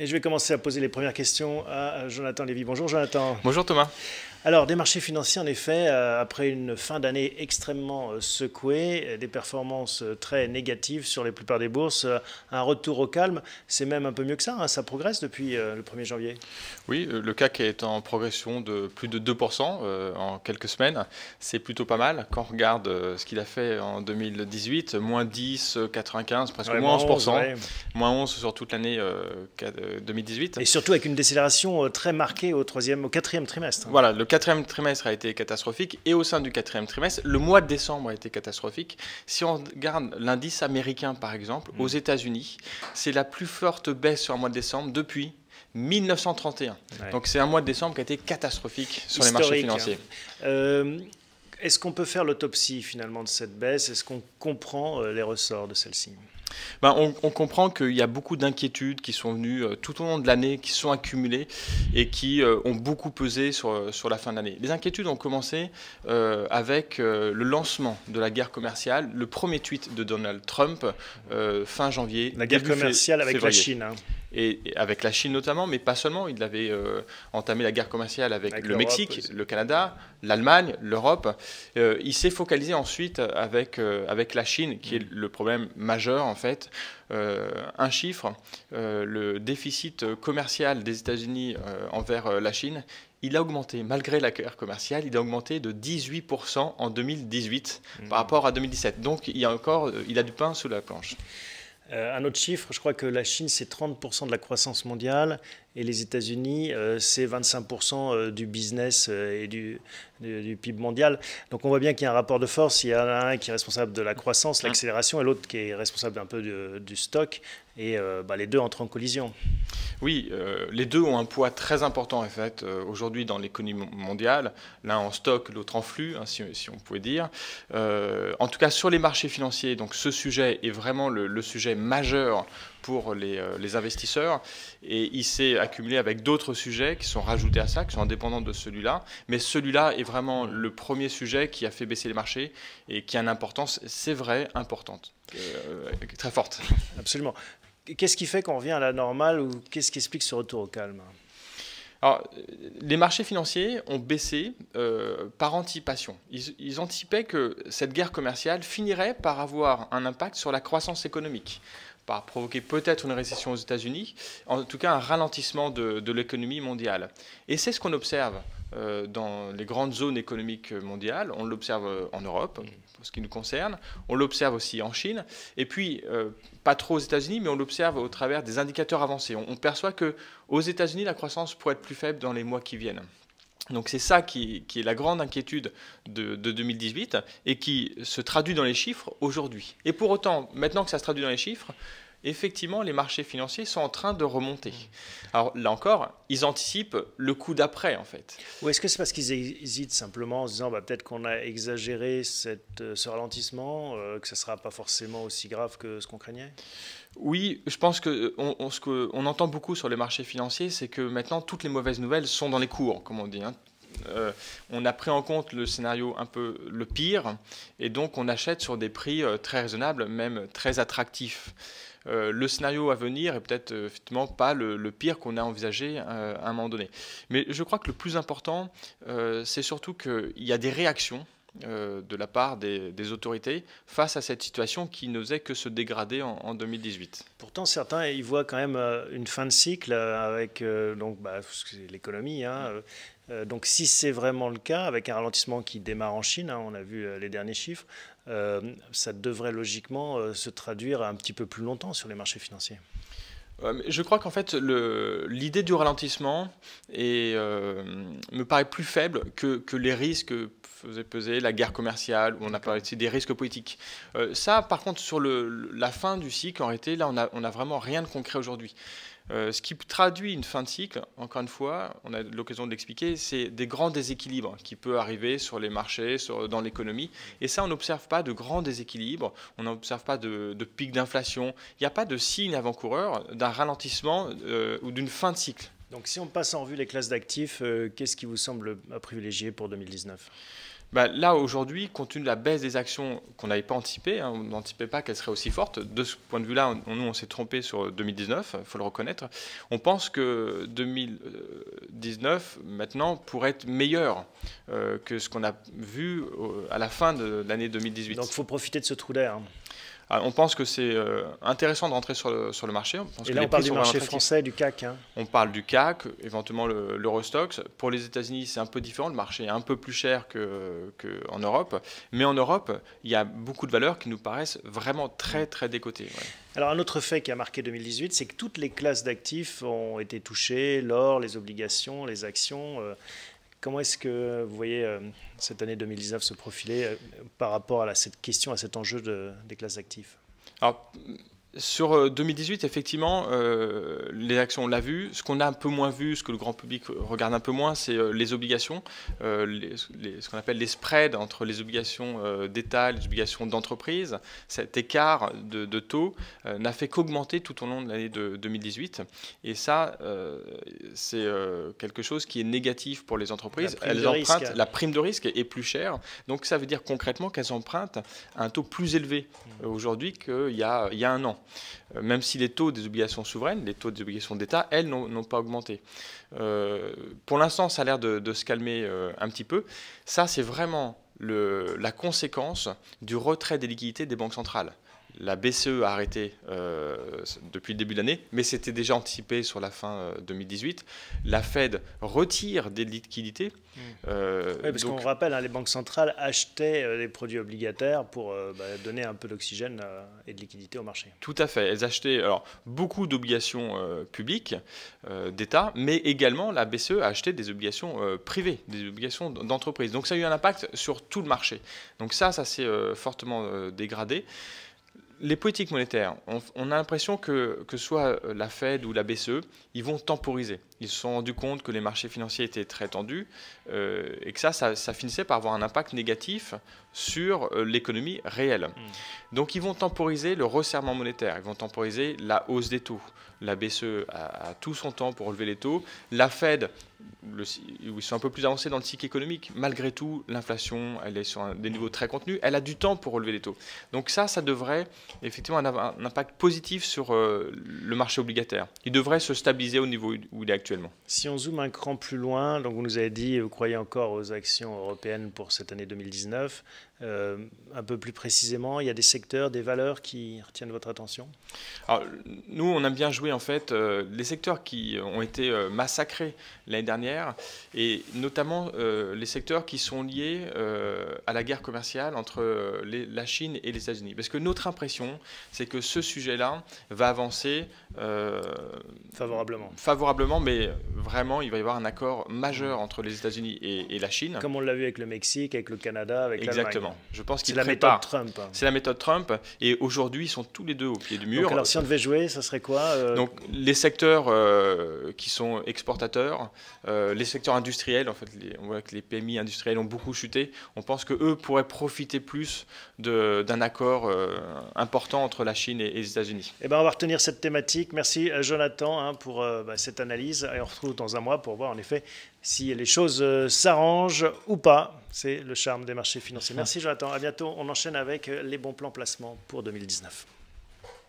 Et je vais commencer à poser les premières questions à Jonathan Lévy. Bonjour Jonathan. Bonjour Thomas. Alors, des marchés financiers, en effet, après une fin d'année extrêmement secouée, des performances très négatives sur la plupart des bourses, un retour au calme, c'est même un peu mieux que ça, hein, ça progresse depuis le 1er janvier. Oui, le CAC est en progression de plus de 2% en quelques semaines. C'est plutôt pas mal quand on regarde ce qu'il a fait en 2018, moins 10, 95, presque Ouais, moins 11%, ouais. moins 11 sur toute l'année 2018. Et surtout avec une décélération très marquée au quatrième trimestre. Voilà, le quatrième trimestre a été catastrophique et au sein du quatrième trimestre, le mois de décembre a été catastrophique. Si on regarde l'indice américain par exemple, aux États-Unis, c'est la plus forte baisse sur un mois de décembre depuis 1931. Ouais. Donc c'est un mois de décembre qui a été catastrophique sur les marchés financiers. Est-ce qu'on peut faire l'autopsie finalement de cette baisse? Est-ce qu'on comprend les ressorts de celle-ci? On comprend qu'il y a beaucoup d'inquiétudes qui sont venues tout au long de l'année, qui sont accumulées et qui ont beaucoup pesé sur la fin de l'année. Les inquiétudes ont commencé avec le lancement de la guerre commerciale, le premier tweet de Donald Trump fin janvier. La guerre commerciale avec la Chine. Hein. Et avec la Chine notamment, mais pas seulement. Il avait entamé la guerre commerciale avec le Mexique, aussi. Le Canada, l'Allemagne, l'Europe. Il s'est focalisé ensuite avec la Chine, qui est le problème majeur en fait. Un chiffre, le déficit commercial des États-Unis envers la Chine, il a augmenté, malgré la guerre commerciale, il a augmenté de 18% en 2018 par rapport à 2017. Donc il a du pain sous la planche. Un autre chiffre, je crois que la Chine, c'est 30% de la croissance mondiale et les États-Unis, c'est 25% du business et du PIB mondial. Donc on voit bien qu'il y a un rapport de force. Il y en a un qui est responsable de la croissance, l'accélération, et l'autre qui est responsable un peu du stock. Et les deux entrent en collision. Oui, les deux ont un poids très important en fait aujourd'hui dans l'économie mondiale, l'un en stock, l'autre en flux, hein, si on pouvait dire. En tout cas sur les marchés financiers, donc ce sujet est vraiment le sujet majeur pour les investisseurs, et il s'est accumulé avec d'autres sujets qui sont rajoutés à ça, qui sont indépendants de celui-là, mais celui-là est vraiment le premier sujet qui a fait baisser les marchés et qui a une importance, c'est vrai, importante, très forte. Absolument. Qu'est-ce qui fait qu'on revient à la normale, ou qu'est-ce qui explique ce retour au calme? Alors, les marchés financiers ont baissé par anticipation. Ils anticipaient que cette guerre commerciale finirait par avoir un impact sur la croissance économique, par provoquer peut-être une récession aux États-Unis, en tout cas un ralentissement de l'économie mondiale. Et c'est ce qu'on observe dans les grandes zones économiques mondiales. On l'observe en Europe, pour ce qui nous concerne. On l'observe aussi en Chine. Et puis, pas trop aux États-Unis, mais on l'observe au travers des indicateurs avancés. On perçoit qu'aux États-Unis, la croissance pourrait être plus faible dans les mois qui viennent. Donc c'est ça qui est la grande inquiétude de 2018 et qui se traduit dans les chiffres aujourd'hui. Et pour autant, maintenant que ça se traduit dans les chiffres, effectivement, les marchés financiers sont en train de remonter. Alors là encore, ils anticipent le coup d'après, en fait. Ou est-ce que c'est parce qu'ils hésitent simplement en se disant peut-être qu'on a exagéré ce ralentissement, que ce ne sera pas forcément aussi grave que ce qu'on craignait? Oui, je pense que ce qu'on entend beaucoup sur les marchés financiers, c'est que maintenant, toutes les mauvaises nouvelles sont dans les cours, comme on dit. Hein. On a pris en compte le scénario un peu le pire, et donc on achète sur des prix très raisonnables, même très attractifs. Le scénario à venir est peut-être effectivement pas le pire qu'on a envisagé à un moment donné. Mais je crois que le plus important, c'est surtout qu'il y a des réactions de la part des autorités face à cette situation qui ne faisait que se dégrader en 2018. Pourtant, certains y voient quand même une fin de cycle avec l'économie. Hein, donc si c'est vraiment le cas, avec un ralentissement qui démarre en Chine, hein, on a vu les derniers chiffres, ça devrait logiquement se traduire un petit peu plus longtemps sur les marchés financiers. Je crois qu'en fait, l'idée du ralentissement me paraît plus faible que les risques que faisait peser la guerre commerciale, où on a parlé des risques politiques. Ça, par contre, sur la fin du cycle, en réalité, là, on n'a vraiment rien de concret aujourd'hui. Ce qui traduit une fin de cycle, encore une fois, on a l'occasion de l'expliquer, c'est des grands déséquilibres qui peuvent arriver sur les marchés, dans l'économie. Et ça, on n'observe pas de grands déséquilibres, on n'observe pas de pic d'inflation. Il n'y a pas de signe avant-coureur d'un ralentissement ou d'une fin de cycle. Donc si on passe en revue les classes d'actifs, qu'est-ce qui vous semble à privilégier pour 2019? Bah, là, aujourd'hui, compte tenu de la baisse des actions qu'on n'avait pas anticipée, hein, on n'anticipait pas qu'elle serait aussi forte. De ce point de vue-là, nous, on s'est trompé sur 2019, il faut le reconnaître. On pense que 2019, maintenant, pourrait être meilleur que ce qu'on a vu à la fin de l'année 2018. Donc il faut profiter de ce trou d'air. On pense que c'est intéressant de rentrer sur le marché. Et là, on parle du marché français, du CAC. On parle du CAC, éventuellement l'Eurostoxx. Pour les États-Unis, c'est un peu différent. Le marché est un peu plus cher qu'en Europe. Mais en Europe, il y a beaucoup de valeurs qui nous paraissent vraiment très, très décotées. Ouais. Alors, un autre fait qui a marqué 2018, c'est que toutes les classes d'actifs ont été touchées, l'or, les obligations, les actions. Comment est-ce que vous voyez cette année 2019 se profiler par rapport à cette question, à cet enjeu des classes d'actifs? Alors, sur 2018, effectivement, les actions, on l'a vu. Ce qu'on a un peu moins vu, ce que le grand public regarde un peu moins, c'est les obligations, ce qu'on appelle les spreads entre les obligations d'État et les obligations d'entreprise. Cet écart de taux n'a fait qu'augmenter tout au long de l'année de 2018. Et ça, c'est quelque chose qui est négatif pour les entreprises. Elles empruntent, la prime de risque est plus chère. Donc ça veut dire concrètement qu'elles empruntent à un taux plus élevé aujourd'hui qu'il y a un an. Même si les taux des obligations souveraines, les taux des obligations d'État, elles, n'ont pas augmenté. Pour l'instant, ça a l'air de se calmer un petit peu. Ça, c'est vraiment la conséquence du retrait des liquidités des banques centrales. La BCE a arrêté depuis le début de l'année, mais c'était déjà anticipé sur la fin 2018. La Fed retire des liquidités. Oui, parce qu'on rappelle, les banques centrales achetaient les produits obligataires pour donner un peu d'oxygène et de liquidité au marché. Tout à fait. Elles achetaient beaucoup d'obligations publiques d'État, mais également la BCE a acheté des obligations privées, des obligations d'entreprise. Donc ça a eu un impact sur tout le marché. Donc ça s'est fortement dégradé. Les politiques monétaires, on a l'impression que soit la Fed ou la BCE, ils vont temporiser. Ils se sont rendus compte que les marchés financiers étaient très tendus et que ça finissait par avoir un impact négatif sur l'économie réelle. Donc ils vont temporiser le resserrement monétaire, ils vont temporiser la hausse des taux. La BCE a tout son temps pour relever les taux. La Fed, ils sont un peu plus avancés dans le cycle économique. Malgré tout, l'inflation, elle est sur des niveaux très contenus. Elle a du temps pour relever les taux. Donc ça devrait effectivement avoir un impact positif sur le marché obligataire. Il devrait se stabiliser au niveau où il est actuellement. Si on zoome un cran plus loin, donc vous nous avez dit, vous croyez encore aux actions européennes pour cette année 2019. Un peu plus précisément, il y a des secteurs, des valeurs qui retiennent votre attention? Alors, nous, on aime bien jouer en fait les secteurs qui ont été massacrés l'année dernière et notamment les secteurs qui sont liés à la guerre commerciale entre la Chine et les États-Unis. Parce que notre impression, c'est que ce sujet-là va avancer favorablement, mais vraiment, il va y avoir un accord majeur entre les États-Unis et la Chine. Comme on l'a vu avec le Mexique, avec le Canada, avec l'Allemagne. Exactement. Je pense qu'il c'est la méthode Trump. C'est la méthode Trump. Et aujourd'hui, ils sont tous les deux au pied du mur. Donc, alors, si on devait jouer, ça serait quoi Donc, les secteurs qui sont exportateurs, les secteurs industriels, en fait, on voit que les PMI industriels ont beaucoup chuté. On pense qu'eux pourraient profiter plus d'un accord important entre la Chine et les États-Unis. Eh ben, on va retenir cette thématique. Merci Jonathan pour cette analyse. Et on se retrouve dans un mois pour voir en effet si les choses s'arrangent ou pas. C'est le charme des marchés financiers. Merci Jonathan. À bientôt. On enchaîne avec les bons plans placement pour 2019.